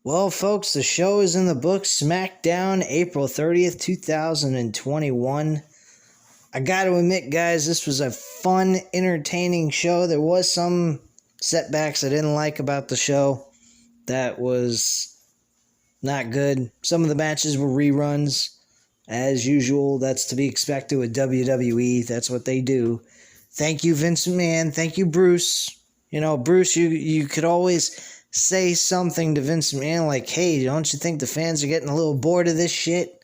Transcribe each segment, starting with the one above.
Well, folks, the show is in the books. Smackdown, April 30th, 2021. I gotta admit, guys, this was a fun, entertaining show. There was some setbacks I didn't like about the show. That was not good. Some of the matches were reruns. As usual, that's to be expected with WWE. That's what they do. Thank you, Vince McMahon. Thank you, Bruce. Bruce, you could always say something to Vince McMahon like, hey, don't you think the fans are getting a little bored of this shit?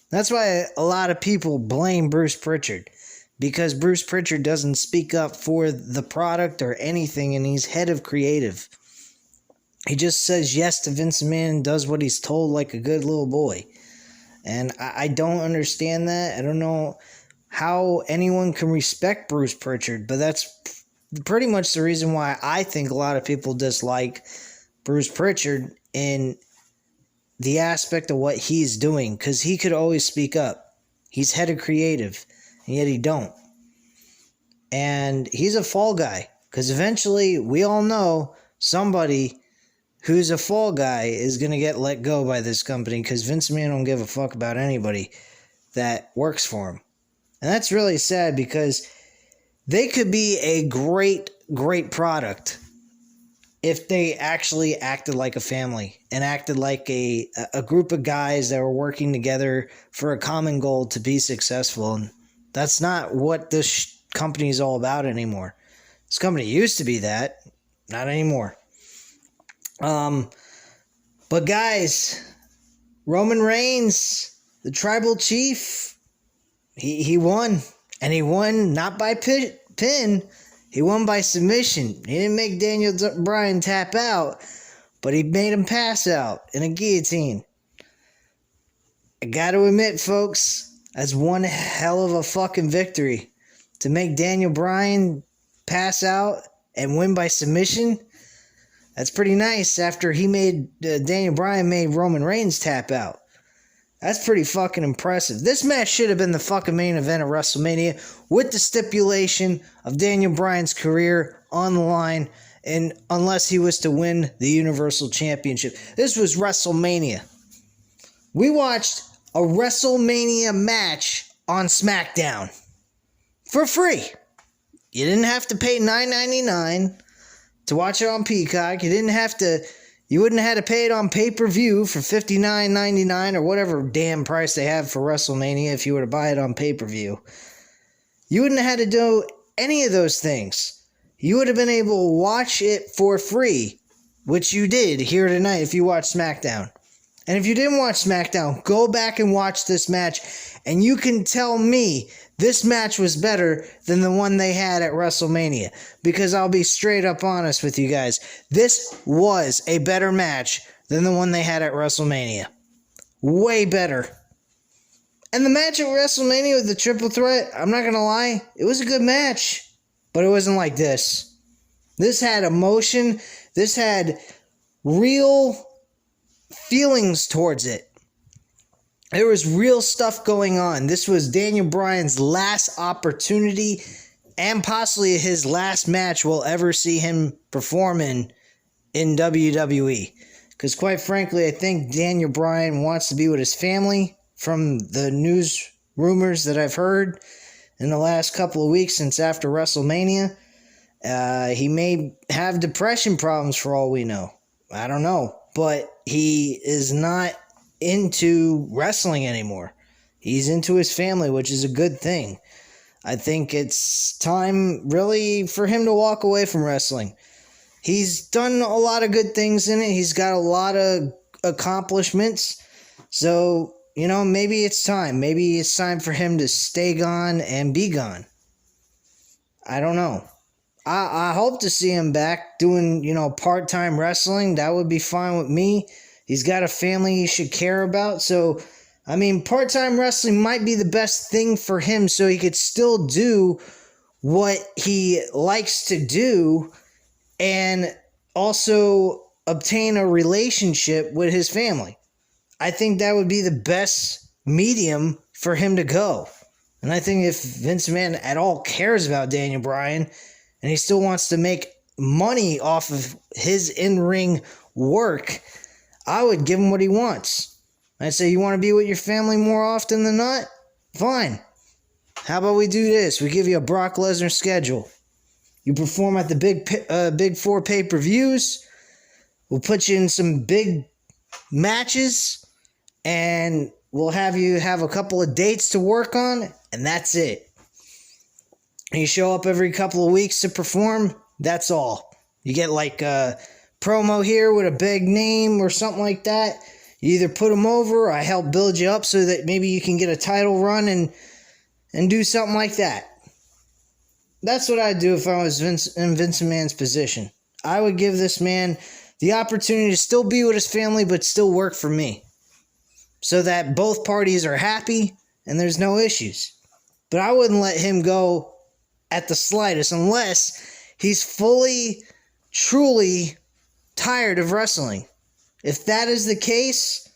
That's why a lot of people blame Bruce Pritchard, because Bruce Pritchard doesn't speak up for the product or anything, and he's head of creative. He just says yes to Vince McMahon and does what he's told like a good little boy. And I don't understand that. I don't know how anyone can respect Bruce Pritchard, but that's pretty much the reason why I think a lot of people dislike Bruce Pritchard in the aspect of what he's doing, because he could always speak up. He's head of creative, and yet he don't. And he's a fall guy, because eventually we all know somebody who's a fall guy is going to get let go by this company, because Vince McMahon don't give a fuck about anybody that works for him. And that's really sad, because they could be a great, great product if they actually acted like a family and acted like a group of guys that were working together for a common goal to be successful. And that's not what this company is all about anymore. This company used to be that, not anymore. But guys, Roman Reigns, the tribal chief, he won. And he won not by pin. He won by submission. He didn't make Daniel Bryan tap out, but he made him pass out in a guillotine. I gotta admit, folks, that's one hell of a fucking victory. To make Daniel Bryan pass out and win by submission, that's pretty nice after Daniel Bryan made Roman Reigns tap out. That's pretty fucking impressive. This match should have been the fucking main event of WrestleMania, with the stipulation of Daniel Bryan's career on the line, and unless he was to win the Universal Championship. This was WrestleMania. We watched a WrestleMania match on Smackdown for free. You didn't have to pay $9.99 to watch it on Peacock. You wouldn't have had to pay it on pay-per-view for $59.99 or whatever damn price they have for WrestleMania if you were to buy it on pay-per-view. You wouldn't have had to do any of those things. You would have been able to watch it for free, which you did here tonight if you watched SmackDown. And if you didn't watch SmackDown, go back and watch this match, and you can tell me this match was better than the one they had at WrestleMania. Because I'll be straight up honest with you guys. This was a better match than the one they had at WrestleMania. Way better. And the match at WrestleMania with the triple threat, I'm not going to lie, it was a good match. But it wasn't like this. This had emotion. This had real feelings towards it. There was real stuff going on. This was Daniel Bryan's last opportunity and possibly his last match we'll ever see him perform in WWE. Because quite frankly, I think Daniel Bryan wants to be with his family from the news rumors that I've heard in the last couple of weeks since after WrestleMania. He may have depression problems for all we know. I don't know. But he is not into wrestling anymore. He's into his family, which is a good thing. I think it's time really for him to walk away from wrestling. He's done a lot of good things in it. He's got a lot of accomplishments. So, maybe it's time. Maybe it's time for him to stay gone and be gone. I don't know. I hope to see him back doing, part-time wrestling. That would be fine with me. He's got a family he should care about. So, part-time wrestling might be the best thing for him so he could still do what he likes to do and also obtain a relationship with his family. I think that would be the best medium for him to go. And I think if Vince McMahon at all cares about Daniel Bryan and he still wants to make money off of his in-ring work, I would give him what he wants. I'd say, you want to be with your family more often than not? Fine. How about we do this? We give you a Brock Lesnar schedule. You perform at the big four pay-per-views. We'll put you in some big matches, and we'll have you have a couple of dates to work on, and that's it. And you show up every couple of weeks to perform, that's all. You get like a promo here with a big name or something like that. You either put them over, or I help build you up so that maybe you can get a title run and do something like that. That's what I'd do if I was in Vince McMahon's position. I would give this man the opportunity to still be with his family, but still work for me, so that both parties are happy and there's no issues. But I wouldn't let him go at the slightest unless he's fully, truly tired of wrestling. If that is the case,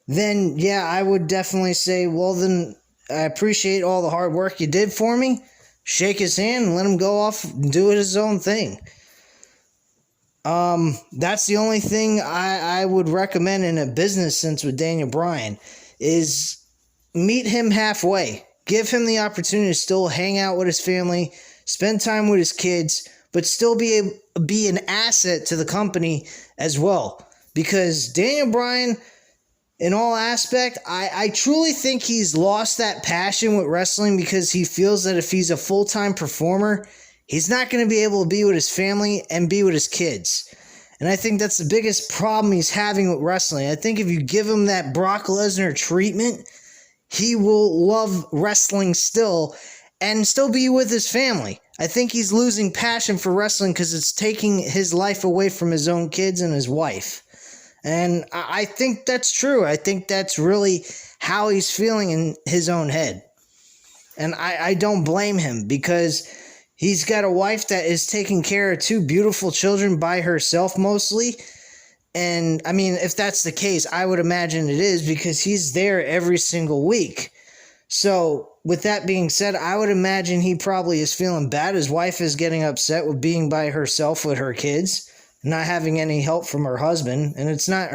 then yeah, I would definitely say, well, then I appreciate all the hard work you did for me. Shake his hand and let him go off and do his own thing. That's the only thing I would recommend in a business sense with Daniel Bryan, is meet him halfway. Give him the opportunity to still hang out with his family, spend time with his kids, but still be an asset to the company as well. Because Daniel Bryan, in all aspect, I truly think he's lost that passion with wrestling, because he feels that if he's a full-time performer, he's not going to be able to be with his family and be with his kids. And I think that's the biggest problem he's having with wrestling. I think if you give him that Brock Lesnar treatment, he will love wrestling still and still be with his family. I think he's losing passion for wrestling because it's taking his life away from his own kids and his wife. And I think that's true. I think that's really how he's feeling in his own head. And I don't blame him, because he's got a wife that is taking care of two beautiful children by herself mostly. And I mean, if that's the case, I would imagine it is, because he's there every single week. So with that being said, I would imagine he probably is feeling bad. His wife is getting upset with being by herself with her kids, not having any help from her husband. And it's not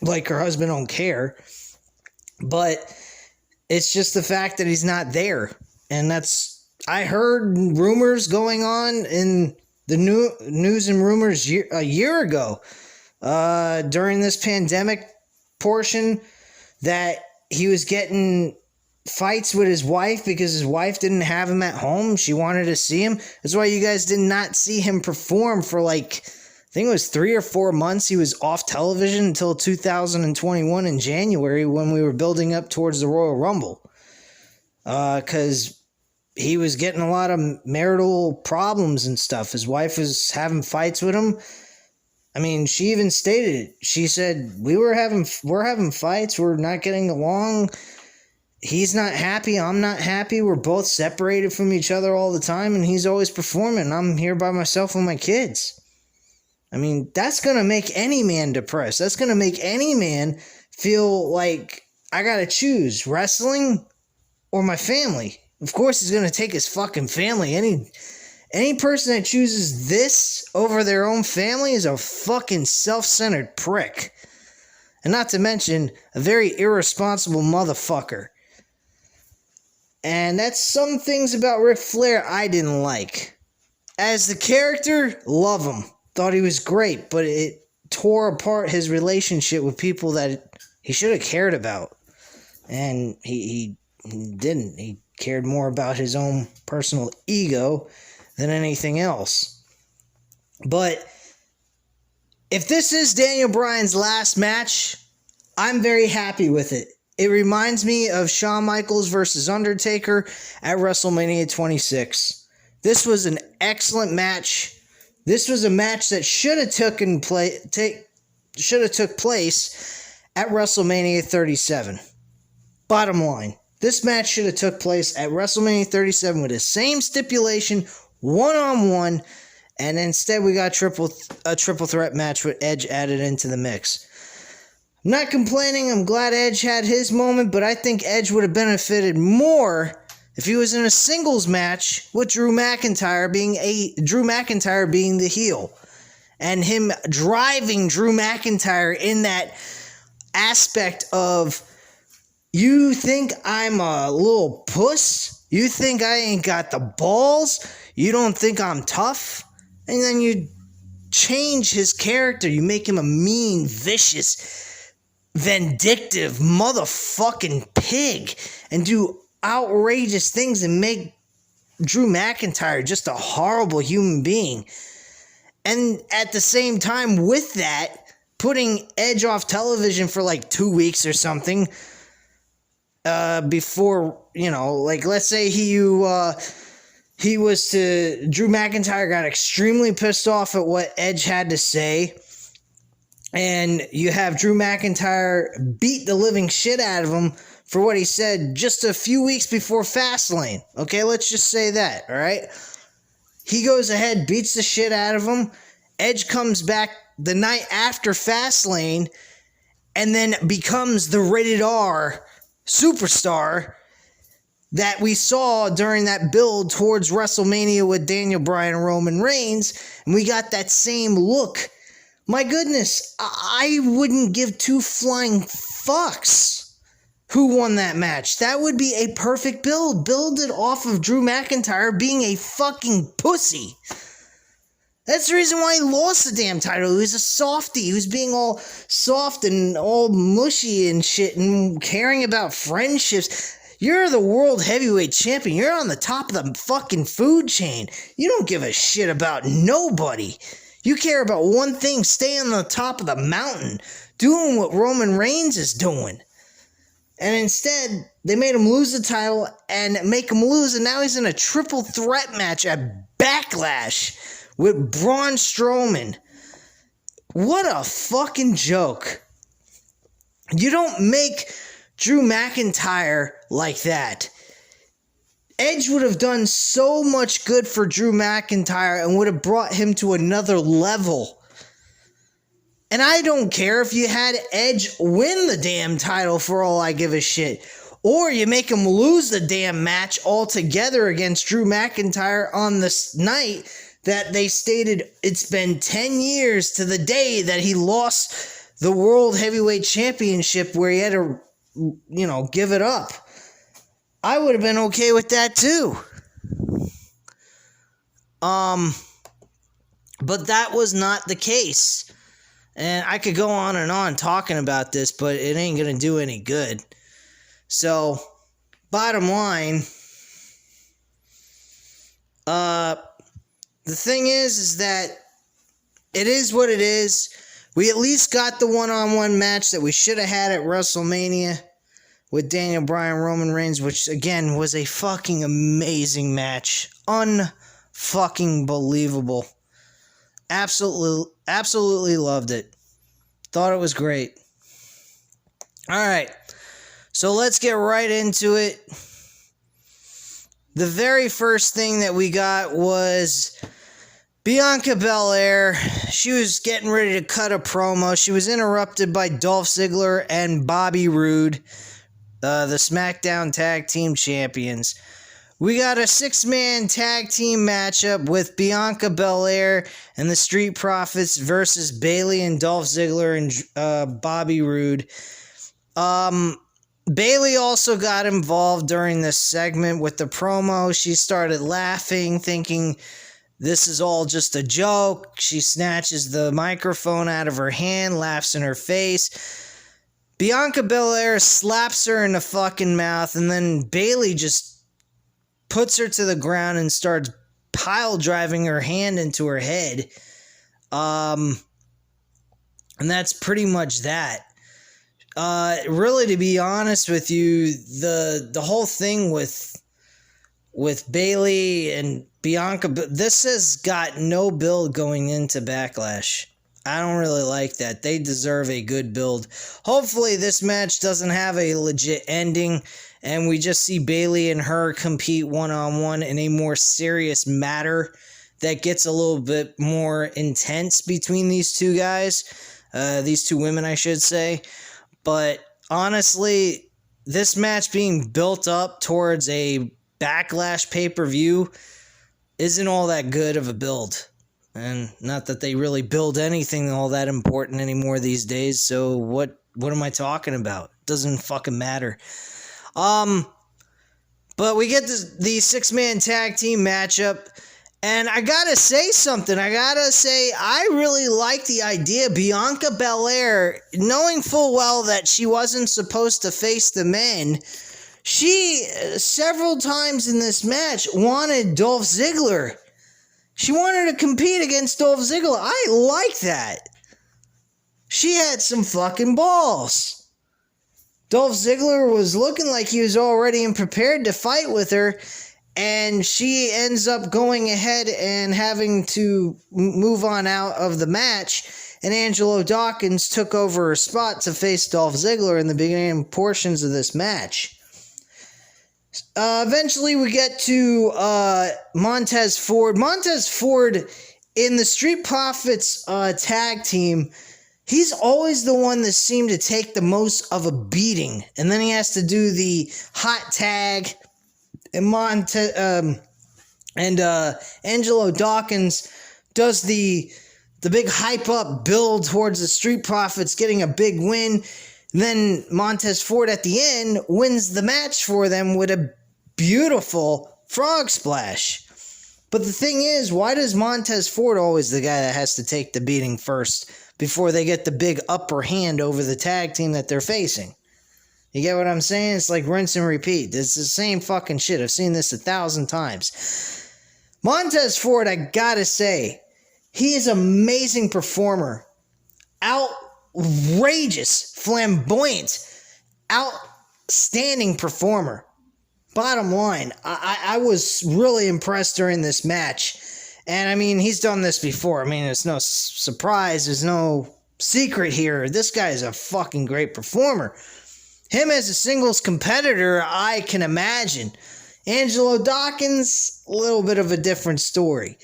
like her husband don't care, but it's just the fact that he's not there. And I heard rumors going on in the news and rumors a year ago, during this pandemic portion, that he was getting fights with his wife because his wife didn't have him at home. She wanted to see him. That's why you guys did not see him perform for like, I think it was 3 or 4 months. He was off television until 2021 in January, when we were building up towards the Royal Rumble. Because he was getting a lot of marital problems and stuff. His wife was having fights with him. I mean, she even stated it. She said, we're having fights. We're not getting along. He's not happy. I'm not happy. We're both separated from each other all the time, and he's always performing. I'm here by myself with my kids. I mean, that's going to make any man depressed. That's going to make any man feel like, I got to choose wrestling or my family. Of course, he's going to take his fucking family. Any person that chooses this over their own family is a fucking self-centered prick. And not to mention, a very irresponsible motherfucker. And that's some things about Ric Flair I didn't like. As the character, love him. Thought he was great, but it tore apart his relationship with people that he should have cared about. And he didn't. He cared more about his own personal ego than anything else. But if this is Daniel Bryan's last match, I'm very happy with it. It reminds me of Shawn Michaels versus Undertaker at WrestleMania 26. This was an excellent match. This was a match that should have took place at WrestleMania 37. Bottom line, this match should have took place at WrestleMania 37 with the same stipulation, one-on-one, and instead we got a triple threat match with Edge added into the mix. I'm not complaining. I'm glad Edge had his moment, but I think Edge would have benefited more if he was in a singles match with Drew McIntyre being the heel, and him driving Drew McIntyre in that aspect of, you think I'm a little puss? You think I ain't got the balls? You don't think I'm tough? And then you change his character. You make him a mean, vicious, vindictive motherfucking pig and do outrageous things and make Drew McIntyre just a horrible human being. And at the same time with that, putting Edge off television for like 2 weeks or something, before, you know, like, let's say Drew McIntyre got extremely pissed off at what Edge had to say, and you have Drew McIntyre beat the living shit out of him for what he said just a few weeks before Fastlane. Okay, let's just say that, all right? He goes ahead, beats the shit out of him. Edge comes back the night after Fastlane and then becomes the rated R superstar that we saw during that build towards WrestleMania with Daniel Bryan and Roman Reigns, and we got that same look. My goodness, I wouldn't give two flying fucks who won that match. That would be a perfect build. Build it off of Drew McIntyre being a fucking pussy. That's the reason why he lost the damn title. He was a softie. He was being all soft and all mushy and shit and caring about friendships. You're the world heavyweight champion. You're on the top of the fucking food chain. You don't give a shit about nobody. You care about one thing, staying on the top of the mountain, doing what Roman Reigns is doing. And instead, they made him lose the title and make him lose, and now he's in a triple threat match at Backlash with Braun Strowman. What a fucking joke. You don't make Drew McIntyre like that. Edge would have done so much good for Drew McIntyre and would have brought him to another level. And I don't care if you had Edge win the damn title, for all I give a shit. Or you make him lose the damn match altogether against Drew McIntyre on this night that they stated it's been 10 years to the day that he lost the World Heavyweight Championship, where he had to, you know, give it up. I would have been okay with that too. But that was not the case. And I could go on and on talking about this, but it ain't going to do any good. So, bottom line, the thing is that it is what it is. We at least got the one-on-one match that we should have had at WrestleMania with Daniel Bryan, Roman Reigns, which, again, was a fucking amazing match. Unfucking believable. Absolutely loved it. Thought it was great. Alright, so let's get right into it. The very first thing that we got was Bianca Belair. She was getting ready to cut a promo. She was interrupted by Dolph Ziggler and Bobby Roode, the Smackdown Tag Team Champions. We got a 6-man tag team matchup with Bianca Belair and the Street Profits versus Bayley and Dolph Ziggler and Bobby Roode. Bayley also got involved during this segment with the promo. She started laughing, thinking this is all just a joke. She snatches the microphone out of her hand, laughs in her face. Bianca Belair slaps her in the fucking mouth, and then Bayley just puts her to the ground and starts pile driving her hand into her head. And that's pretty much that. Really, to be honest with you, the whole thing with Bayley and Bianca, this has got no build going into Backlash. I don't really like that. They deserve a good build. Hopefully this match doesn't have a legit ending, and we just see Bayley and her compete one-on-one in a more serious matter that gets a little bit more intense between these two guys. These two women, I should say. But honestly, this match being built up towards a Backlash pay-per-view isn't all that good of a build. And not that they really build anything all that important anymore these days, so what what am I talking about? Doesn't fucking matter. But we get the 6-man tag team matchup. And I gotta say something. I really like the idea. Bianca Belair, knowing full well that she wasn't supposed to face the men, she, several times in this match, wanted Dolph Ziggler. She wanted to compete against Dolph Ziggler. I like that. She had some fucking balls. Dolph Ziggler was looking like he was all ready and prepared to fight with her. And she ends up going ahead and having to move on out of the match. And Angelo Dawkins took over her spot to face Dolph Ziggler in the beginning portions of this match. Eventually we get to Montez Ford. Montez Ford in the Street Profits tag team, he's always the one that seemed to take the most of a beating. And then he has to do the hot tag. And Angelo Dawkins does the big hype up build towards the Street Profits getting a big win. Then Montez Ford at the end wins the match for them with a beautiful frog splash. But the thing is, why does Montez Ford always the guy that has to take the beating first before they get the big upper hand over the tag team that they're facing? You get what I'm saying? It's like rinse and repeat. It's the same fucking shit. I've seen this 1,000 times. Montez Ford, I gotta say, he is an amazing performer. Outrageous, flamboyant, outstanding performer. Bottom line, I was really impressed during this match. And I mean, he's done this before. I mean, it's no surprise. There's no secret here. This guy is a fucking great performer. Him as a singles competitor, I can imagine. Angelo Dawkins, a little bit of a different story.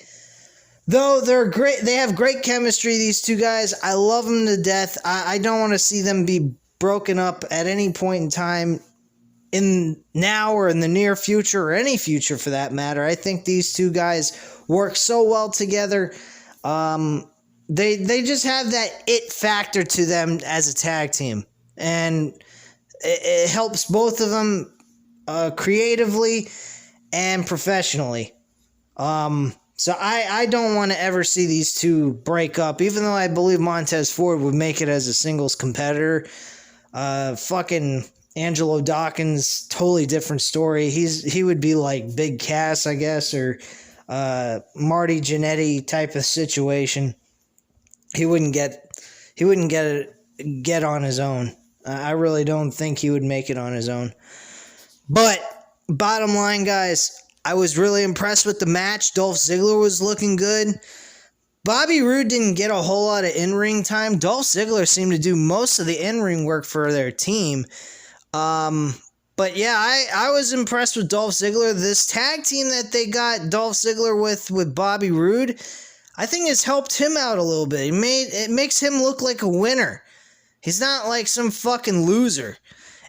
Though they're great, they have great chemistry, these two guys. I love them to death. I don't want to see them be broken up at any point in time, in now or in the near future, or any future for that matter. I think these two guys work so well together. They just have that it factor to them as a tag team. And it helps both of them creatively and professionally. So I don't want to ever see these two break up, even though I believe Montez Ford would make it as a singles competitor. Fucking Angelo Dawkins, totally different story. He would be like Big Cass, I guess, or Marty Jannetty type of situation. He wouldn't get on his own. I really don't think he would make it on his own. But, bottom line, guys, I was really impressed with the match. Dolph Ziggler was looking good. Bobby Roode didn't get a whole lot of in-ring time. Dolph Ziggler seemed to do most of the in-ring work for their team. But yeah, I was impressed with Dolph Ziggler. This tag team that they got Dolph Ziggler with Bobby Roode, I think it's helped him out a little bit. It makes him look like a winner. He's not like some fucking loser.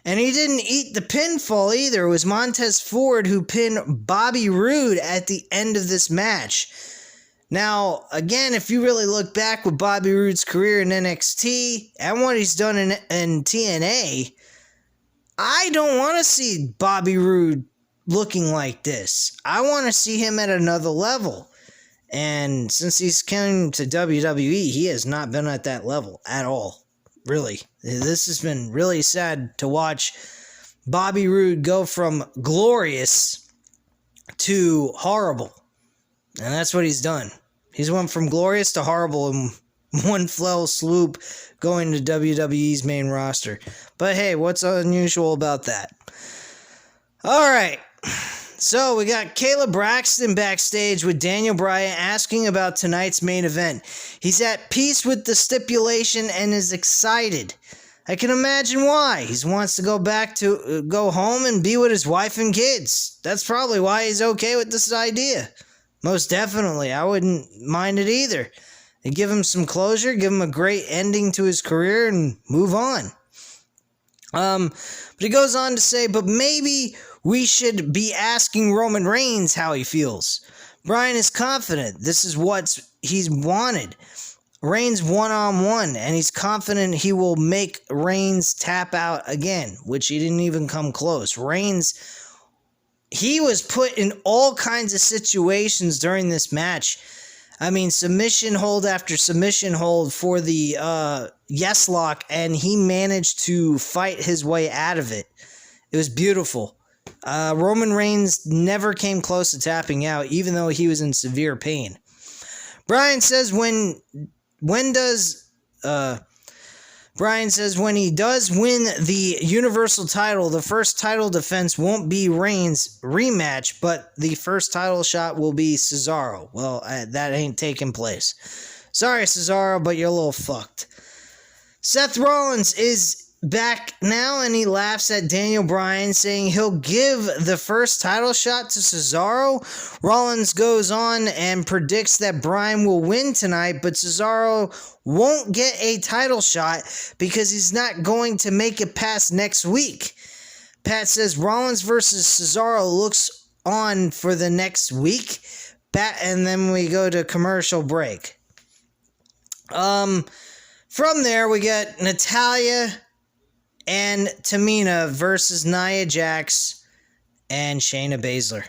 And he didn't eat the pinfall either. It was Montez Ford who pinned Bobby Roode at the end of this match. Now, again, if you really look back with Bobby Roode's career in NXT and what he's done in TNA, I don't want to see Bobby Roode looking like this. I want to see him at another level. And since he's come to WWE, he has not been at that level at all. Really, this has been really sad to watch Bobby Roode go from glorious to horrible. And that's what he's done. He's went from glorious to horrible in one fell swoop going to WWE's main roster. But hey, what's unusual about that? Alright, so we got Caleb Braxton backstage with Daniel Bryan asking about tonight's main event. He's at peace with the stipulation and is excited. I can imagine why. He wants to go home and be with his wife and kids. That's probably why he's okay with this idea. Most definitely. I wouldn't mind it either. It'd give him some closure, give him a great ending to his career, and move on. But he goes on to say, but maybe we should be asking Roman Reigns how he feels. Bryan is confident. This is what he's wanted. Reigns one-on-one, and he's confident he will make Reigns tap out again, which he didn't even come close. Reigns, he was put in all kinds of situations during this match. I mean, submission hold after submission hold for the yes lock, and he managed to fight his way out of it. It was beautiful. Roman Reigns never came close to tapping out, even though he was in severe pain. Bryan says when he does win the Universal title, the first title defense won't be Reigns' rematch, but the first title shot will be Cesaro. Well, that ain't taking place. Sorry, Cesaro, but you're a little fucked. Seth Rollins is back now, and he laughs at Daniel Bryan, saying he'll give the first title shot to Cesaro. Rollins goes on and predicts that Bryan will win tonight, but Cesaro won't get a title shot because he's not going to make it past next week. Pat says Rollins versus Cesaro looks on for the next week, and then we go to commercial break. From there, we get Natalya and Tamina versus Nia Jax and Shayna Baszler.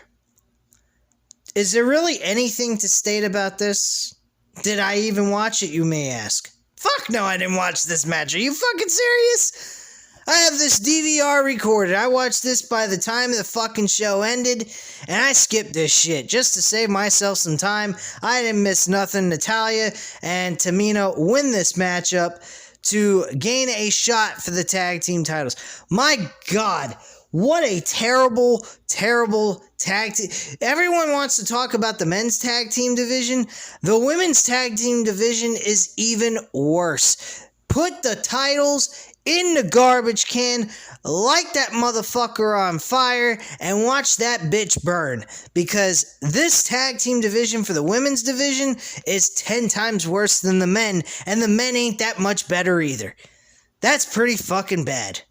Is there really anything to state about this? Did I even watch it, you may ask? Fuck no, I didn't watch this match. Are you fucking serious? I have this DVR recorded. I watched this by the time the fucking show ended, and I skipped this shit just to save myself some time. I didn't miss nothing. Natalya and Tamina win this matchup to gain a shot for the tag team titles. My God, what a terrible, terrible tag team. Everyone wants to talk about the men's tag team division. The women's tag team division is even worse. Put the titles in the garbage can, light that motherfucker on fire, and watch that bitch burn. Because this tag team division for the women's division is 10 times worse than the men, and the men ain't that much better either. That's pretty fucking bad.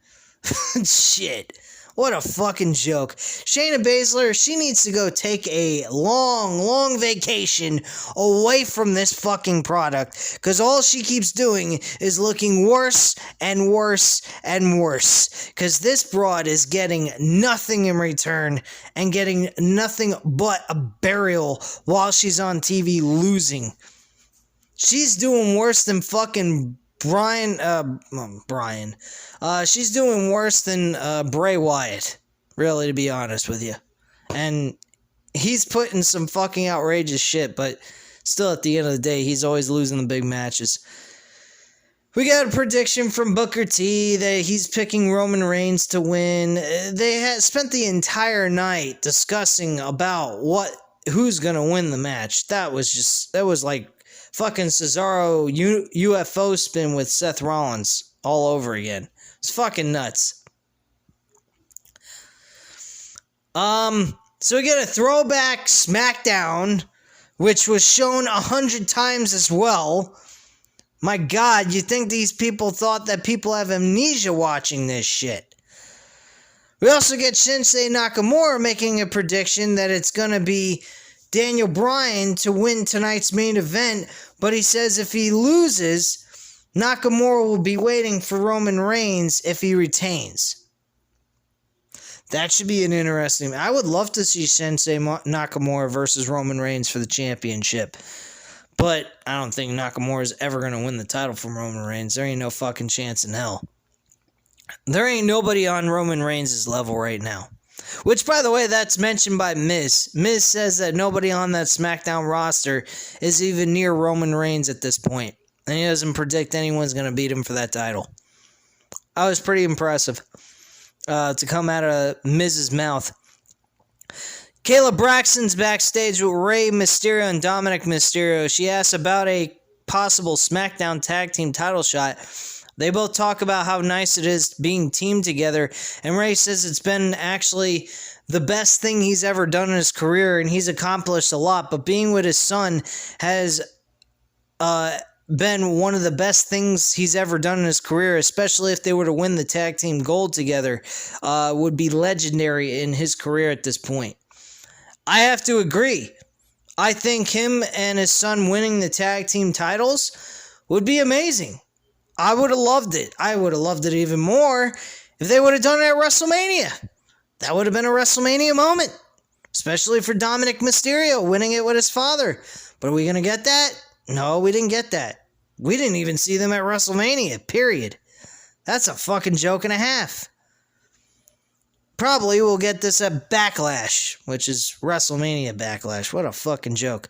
Shit. What a fucking joke. Shayna Baszler, she needs to go take a long, long vacation away from this fucking product, because all she keeps doing is looking worse and worse and worse, because this broad is getting nothing in return and getting nothing but a burial while she's on TV losing. She's doing worse than fucking Bryan. She's doing worse than Bray Wyatt, really, to be honest with you. And he's putting some fucking outrageous shit, but still, at the end of the day, he's always losing the big matches. We got a prediction from Booker T that he's picking Roman Reigns to win. They had spent the entire night discussing about who's gonna win the match. That was like fucking Cesaro UFO spin with Seth Rollins all over again. It's fucking nuts. So we get a throwback Smackdown, which was shown 100 times as well. My God, you think these people thought that people have amnesia watching this shit? We also get Shinsuke Nakamura making a prediction that it's gonna be Daniel Bryan to win tonight's main event, but he says if he loses, Nakamura will be waiting for Roman Reigns if he retains. That should be an interesting... I would love to see Shinsuke Nakamura versus Roman Reigns for the championship. But I don't think Nakamura is ever going to win the title from Roman Reigns. There ain't no fucking chance in hell. There ain't nobody on Roman Reigns' level right now. Which, by the way, that's mentioned by Miz. Miz says that nobody on that SmackDown roster is even near Roman Reigns at this point. And he doesn't predict anyone's going to beat him for that title. I was pretty impressive to come out of Miz's mouth. Kayla Braxton's backstage with Rey Mysterio and Dominic Mysterio. She asks about a possible SmackDown tag team title shot. They both talk about how nice it is being teamed together. And Rey says it's been actually the best thing he's ever done in his career. And he's accomplished a lot. But being with his son has... been one of the best things he's ever done in his career, especially if they were to win the tag team gold together, would be legendary in his career at this point. I have to agree. I think him and his son winning the tag team titles would be amazing. I would have loved it. I would have loved it even more if they would have done it at WrestleMania. That would have been a WrestleMania moment. Especially for Dominic Mysterio winning it with his father. But are we going to get that? No, we didn't get that. We didn't even see them at WrestleMania, period. That's a fucking joke and a half. Probably we'll get this at Backlash, which is WrestleMania Backlash. What a fucking joke.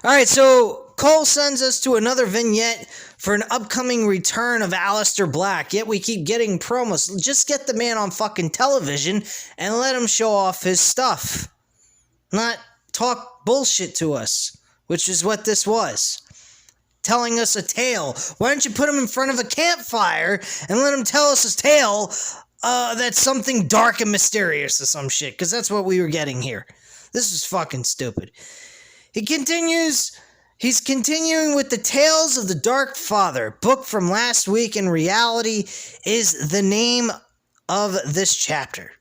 Alright, so Cole sends us to another vignette for an upcoming return of Aleister Black. Yet we keep getting promos. Just get the man on fucking television and let him show off his stuff. Not talk bullshit to us, which is what this was. Telling us a tale. Why don't you put him in front of a campfire and let him tell us a tale that's something dark and mysterious or some shit? Because that's what we were getting here. This is fucking stupid. He's continuing with the Tales of the Dark Father, book from last week, and reality is the name of this chapter.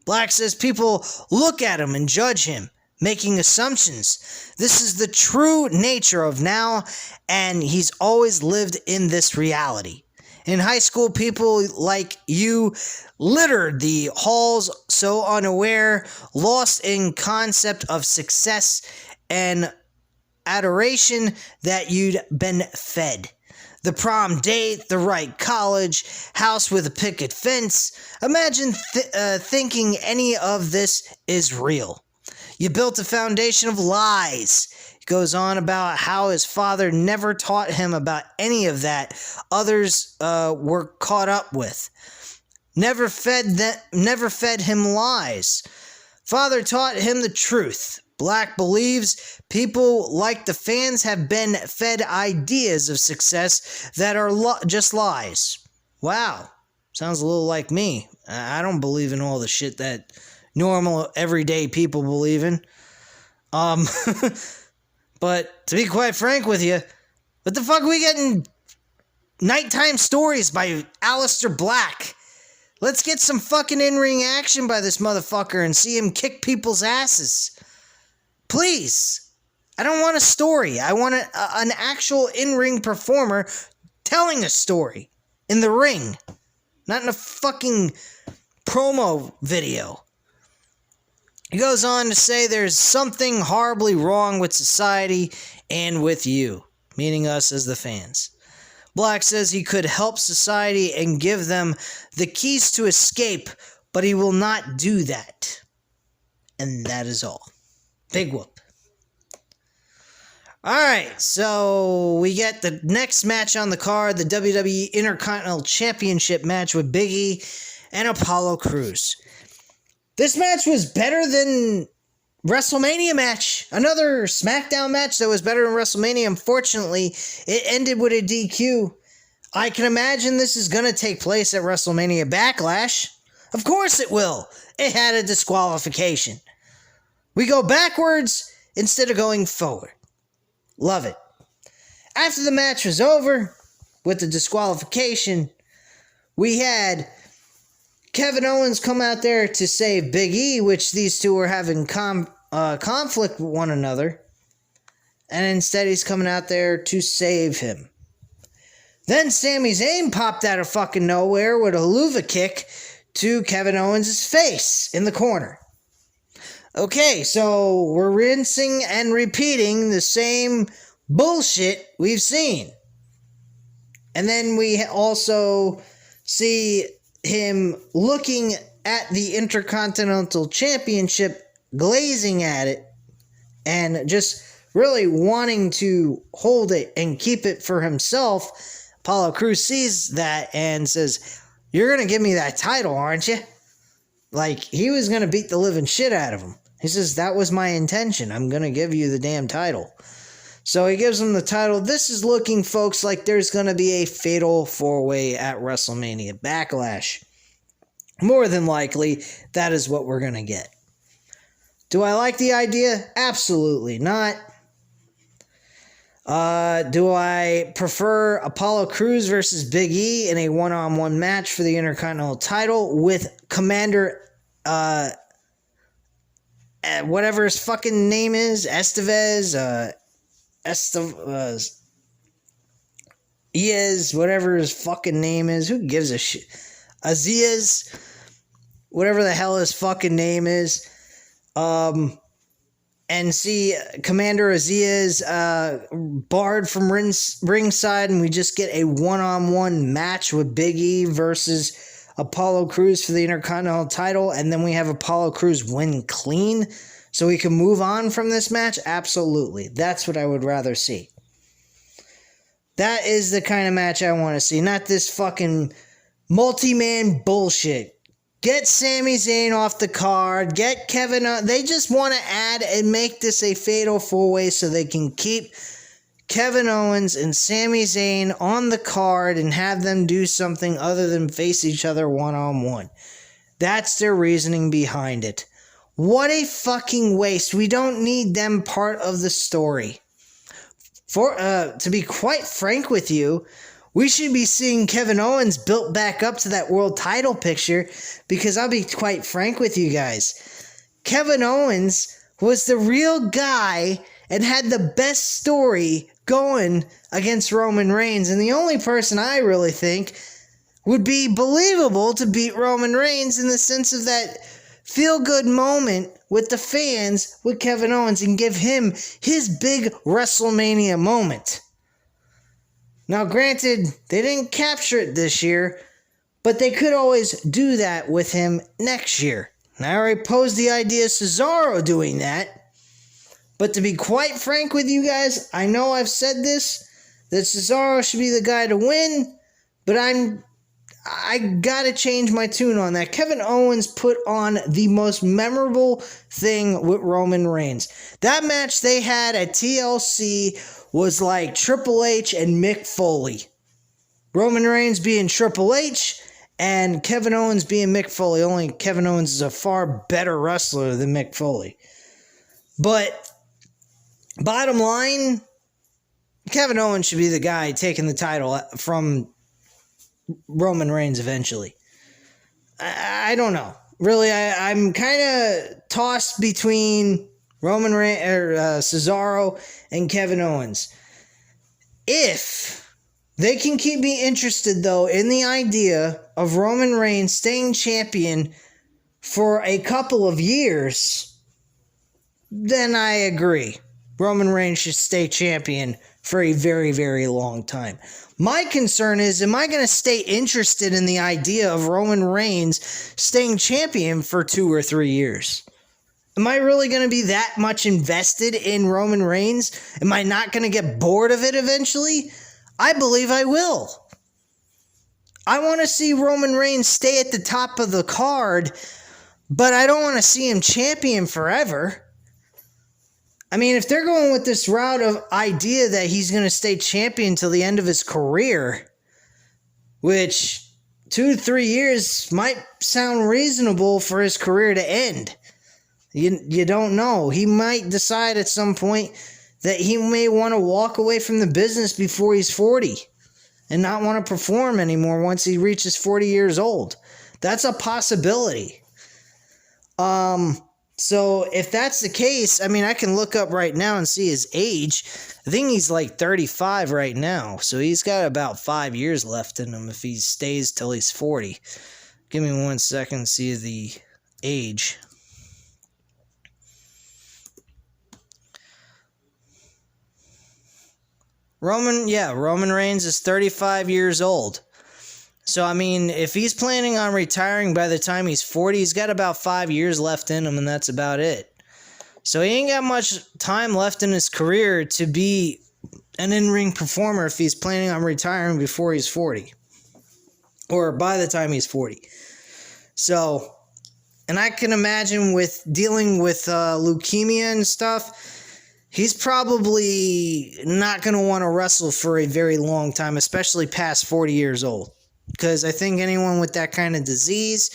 Black says people look at him and judge him, making assumptions. This is the true nature of now, and he's always lived in this reality. In high school, people like you littered the halls, so unaware, lost in concept of success and adoration that you'd been fed. The prom date, the right college, house with a picket fence. Imagine thinking any of this is real. You built a foundation of lies. He goes on about how his father never taught him about any of that others were caught up with. Never fed him lies. Father taught him the truth. Black believes people like the fans have been fed ideas of success that are just lies. Wow. Sounds a little like me. I don't believe in all the shit that normal, everyday people believe in. But to be quite frank with you, what the fuck are we getting nighttime stories by Aleister Black? Let's get some fucking in-ring action by this motherfucker and see him kick people's asses. Please. I don't want a story. I want an actual in-ring performer telling a story in the ring. Not in a fucking promo video. He goes on to say there's something horribly wrong with society and with you, meaning us as the fans. Black says he could help society and give them the keys to escape, but he will not do that. And that is all. Big whoop. Alright, so we get the next match on the card, the WWE Intercontinental Championship match with Big E and Apollo Crews. This match was better than WrestleMania match. Another Smackdown match that was better than WrestleMania. Unfortunately, it ended with a DQ. I can imagine this is going to take place at WrestleMania Backlash. Of course it will. It had a disqualification. We go backwards instead of going forward. Love it. After the match was over, with the disqualification, we had Kevin Owens come out there to save Big E, which these two were having conflict with one another. And instead he's coming out there to save him. Then Sami Zayn popped out of fucking nowhere with a haluva kick to Kevin Owens' face in the corner. Okay, so we're rinsing and repeating the same bullshit we've seen. And then we also see him looking at the Intercontinental Championship, glazing at it, and just really wanting to hold it and keep it for himself. Apollo Crews sees that and says, "You're going to give me that title, aren't you?" Like, he was going to beat the living shit out of him. He says, "That was my intention. I'm going to give you the damn title." So he gives him the title. This is looking, folks, like there's going to be a fatal four-way at WrestleMania Backlash. More than likely, that is what we're going to get. Do I like the idea? Absolutely not. Do I prefer Apollo Crews versus Big E in a one-on-one match for the Intercontinental title with Commander, whatever his fucking name is, Estevez, Iaz, whatever his fucking name is. Who gives a shit? Aziz, whatever the hell his fucking name is. And see Commander Aziz barred from ringside, and we just get a one-on-one match with Big E versus Apollo Crews for the Intercontinental title, and then we have Apollo Crews win clean so we can move on from this match? Absolutely. That's what I would rather see. That is the kind of match I want to see, not this fucking multi-man bullshit. Get Sami Zayn off the card. Get Kevin. They just want to add and make this a fatal four-way so they can keep Kevin Owens and Sami Zayn on the card and have them do something other than face each other one-on-one. That's their reasoning behind it. What a fucking waste. We don't need them part of the story. To be quite frank with you, we should be seeing Kevin Owens built back up to that world title picture, because I'll be quite frank with you guys. Kevin Owens was the real guy and had the best story going against Roman Reigns, and the only person I really think would be believable to beat Roman Reigns in the sense of that feel-good moment with the fans with Kevin Owens and give him his big WrestleMania moment. Now, granted, they didn't capture it this year, but they could always do that with him next year. And I already posed the idea of Cesaro doing that. But to be quite frank with you guys, I know I've said this, that Cesaro should be the guy to win, but I gotta change my tune on that. Kevin Owens put on the most memorable thing with Roman Reigns. That match they had at TLC was like Triple H and Mick Foley. Roman Reigns being Triple H and Kevin Owens being Mick Foley. Only Kevin Owens is a far better wrestler than Mick Foley. But bottom line, Kevin Owens should be the guy taking the title from Roman Reigns eventually. I don't know. Really, I'm kind of tossed between Roman Reigns, Cesaro, and Kevin Owens. If they can keep me interested, though, in the idea of Roman Reigns staying champion for a couple of years, then I agree. Roman Reigns should stay champion for a very, very long time. My concern is, am I going to stay interested in the idea of Roman Reigns staying champion for 2 or 3 years? Am I really going to be that much invested in Roman Reigns? Am I not going to get bored of it eventually? I believe I will. I want to see Roman Reigns stay at the top of the card, but I don't want to see him champion forever. I mean, if they're going with this route of idea that he's going to stay champion till the end of his career, which 2 to 3 years might sound reasonable for his career to end. You don't know. He might decide at some point that he may want to walk away from the business before he's 40 and not want to perform anymore once he reaches 40 years old. That's a possibility. So if that's the case, I mean, I can look up right now and see his age. I think he's like 35 right now. So he's got about 5 years left in him if he stays till he's 40. Give me 1 second to see the age. Roman Reigns is 35 years old. So, I mean, if he's planning on retiring by the time he's 40, he's got about 5 years left in him, and that's about it. So he ain't got much time left in his career to be an in-ring performer if he's planning on retiring before he's 40. Or by the time he's 40. So, and I can imagine with dealing with leukemia and stuff, he's probably not going to want to wrestle for a very long time, especially past 40 years old. Because I think anyone with that kind of disease,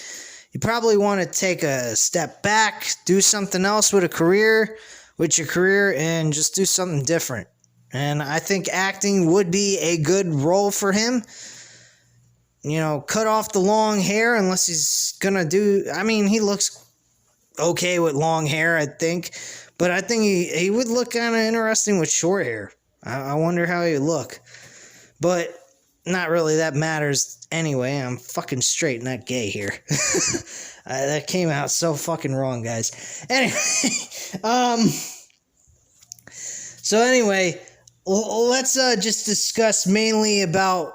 you probably want to take a step back, do something else with your career, and just do something different. And I think acting would be a good role for him. You know, cut off the long hair unless he's going to do... I mean, he looks okay with long hair, I think. But I think he would look kind of interesting with short hair. I wonder how he would look. But not really that matters anyway. I'm fucking straight, not gay here. That came out so fucking wrong, guys. Anyway, so anyway, let's just discuss mainly about,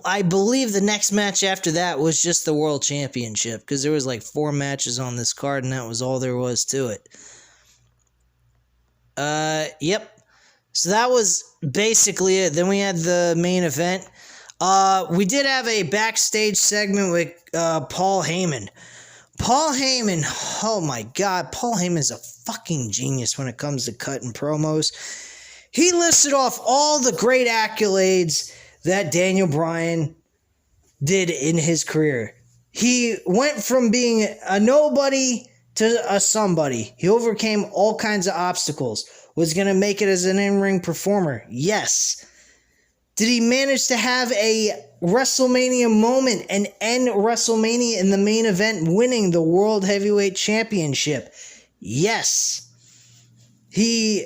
I believe the next match after that was just the World Championship, because there was like 4 matches on this card, and that was all there was to it. Yep. So that was basically it. Then we had the main event. We did have a backstage segment with Paul Heyman. Paul Heyman, oh my God, Paul Heyman is a fucking genius when it comes to cutting promos. He listed off all the great accolades that Daniel Bryan did in his career. He went from being a nobody to a somebody. He overcame all kinds of obstacles. Was going to make it as an in-ring performer? Yes. Did he manage to have a WrestleMania moment and end WrestleMania in the main event winning the World Heavyweight Championship? Yes. He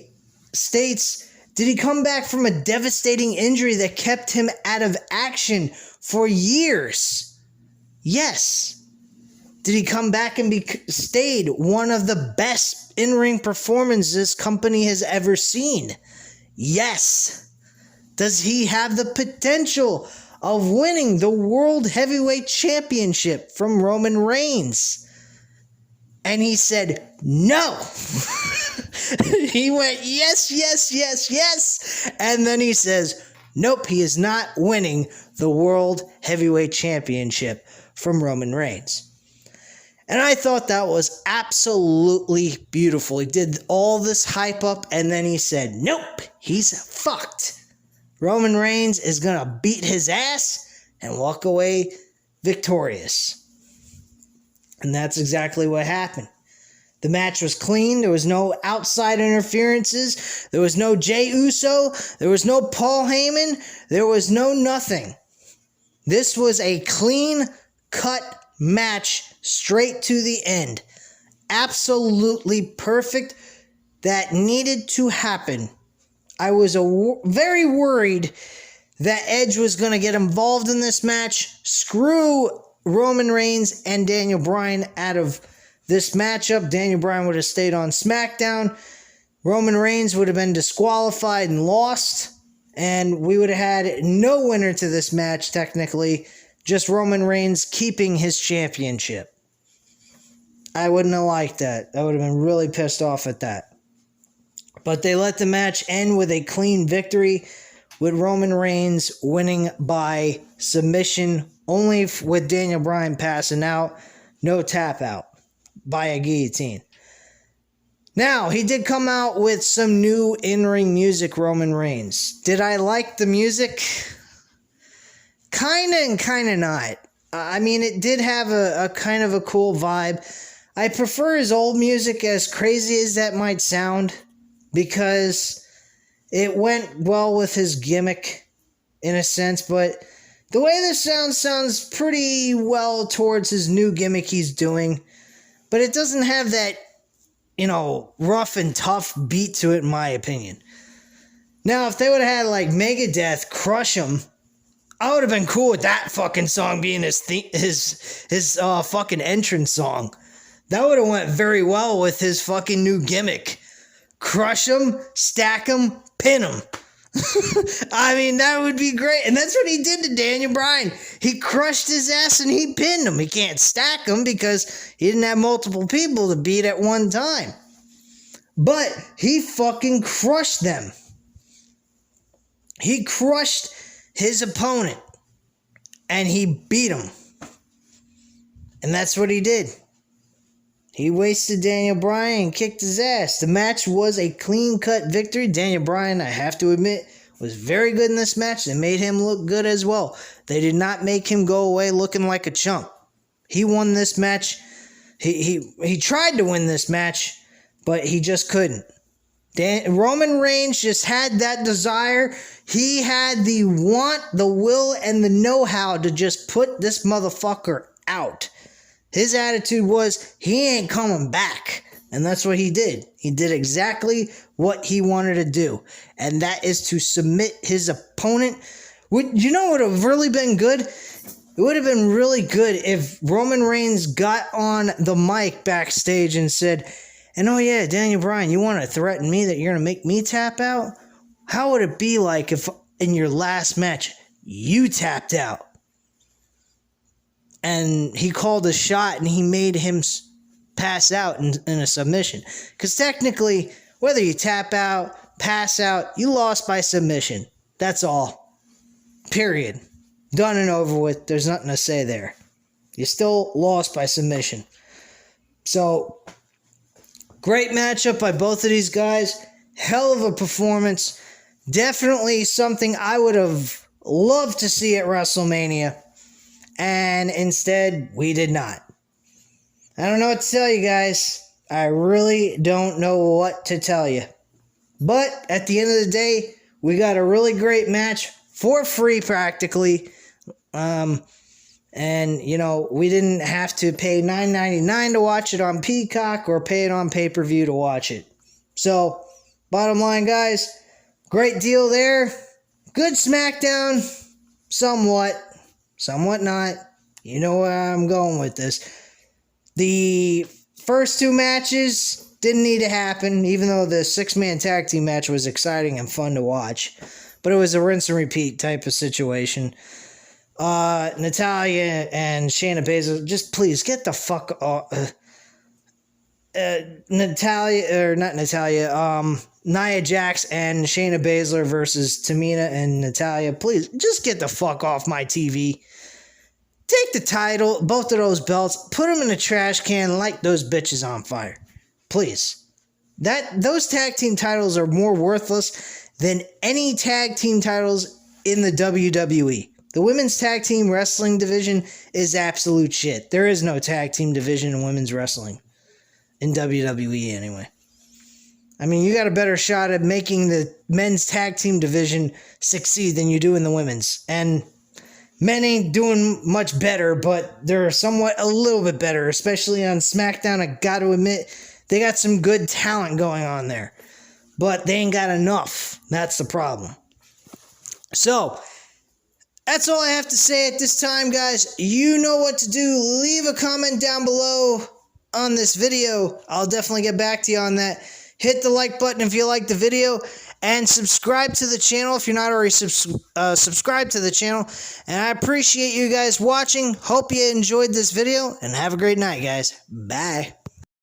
states, did he come back from a devastating injury that kept him out of action for years? Yes. Did he come back and stayed one of the best in-ring performances this company has ever seen? Yes. Does he have the potential of winning the World Heavyweight Championship from Roman Reigns? And he said, no. He went, yes, yes, yes, yes. And then he says, nope, he is not winning the World Heavyweight Championship from Roman Reigns. And I thought that was absolutely beautiful. He did all this hype up, and then he said, nope, he's fucked. Roman Reigns is going to beat his ass and walk away victorious. And that's exactly what happened. The match was clean. There was no outside interferences. There was no Jey Uso. There was no Paul Heyman. There was no nothing. This was a clean-cut match straight to the end. Absolutely perfect. That needed to happen. I was very worried that Edge was going to get involved in this match. Screw Roman Reigns and Daniel Bryan out of this matchup. Daniel Bryan would have stayed on Smackdown. Roman Reigns would have been disqualified and lost. And we would have had no winner to this match, technically. Just Roman Reigns keeping his championship. I wouldn't have liked that. I would have been really pissed off at that. But they let the match end with a clean victory, with Roman Reigns winning by submission, only with Daniel Bryan passing out, no tap out by a guillotine. Now, he did come out with some new in-ring music, Roman Reigns. Did I like the music? Kinda and kinda not. I mean, it did have a kind of a cool vibe. I prefer his old music, as crazy as that might sound, because it went well with his gimmick, in a sense, but the way this sounds pretty well towards his new gimmick he's doing, but it doesn't have that, rough and tough beat to it, in my opinion. Now, if they would have had, like, Megadeth crush him, I would have been cool with that fucking song being his fucking entrance song. That would have went very well with his fucking new gimmick. Crush him, stack him, pin him. I mean, that would be great. And that's what he did to Daniel Bryan. He crushed his ass and he pinned him. He can't stack him because he didn't have multiple people to beat at one time. But he fucking crushed them. He crushed his opponent. And he beat him. And that's what he did. He wasted Daniel Bryan and kicked his ass. The match was a clean-cut victory. Daniel Bryan, I have to admit, was very good in this match. They made him look good as well. They did not make him go away looking like a chump. He won this match. He tried to win this match, but he just couldn't. Roman Reigns just had that desire. He had the want, the will, and the know-how to just put this motherfucker out. His attitude was, he ain't coming back. And that's what he did. He did exactly what he wanted to do. And that is to submit his opponent You know what would have really been good? It would have been really good if Roman Reigns got on the mic backstage and said, and oh yeah, Daniel Bryan, you want to threaten me that you're going to make me tap out? How would it be like if in your last match you tapped out? And he called a shot and he made him pass out in a submission. Because technically, whether you tap out, pass out, you lost by submission. That's all. Period. Done and over with. There's nothing to say there. You still lost by submission. So, great matchup by both of these guys. Hell of a performance. Definitely something I would have loved to see at WrestleMania. And instead, we did not. I don't know what to tell you guys. I really don't know what to tell you. But at the end of the day, we got a really great match for free practically. And, you know, we didn't have to pay $9.99 to watch it on Peacock or pay it on pay-per-view to watch it. So, bottom line, guys, great deal there. Good Smackdown. Somewhat not. You know where I'm going with this. The first two matches didn't need to happen, even though the six-man tag team match was exciting and fun to watch. But it was a rinse and repeat type of situation. Natalya and Shayna Baszler, just please get the fuck off. Nia Jax and Shayna Baszler versus Tamina and Natalya. Please, just get the fuck off my TV. Take the title, both of those belts, put them in a trash can, light those bitches on fire. Please. Those tag team titles are more worthless than any tag team titles in the WWE. The women's tag team wrestling division is absolute shit. There is no tag team division in women's wrestling. In WWE, anyway. I mean, you got a better shot at making the men's tag team division succeed than you do in the women's. And men ain't doing much better, but they're somewhat a little bit better, especially on SmackDown. I got to admit, they got some good talent going on there. But they ain't got enough. That's the problem. So, that's all I have to say at this time, guys. You know what to do. Leave a comment down below on this video. I'll definitely get back to you on that. Hit the like button if you like the video. And subscribe to the channel if you're not already subscribed to the channel. And I appreciate you guys watching. Hope you enjoyed this video. And have a great night, guys. Bye.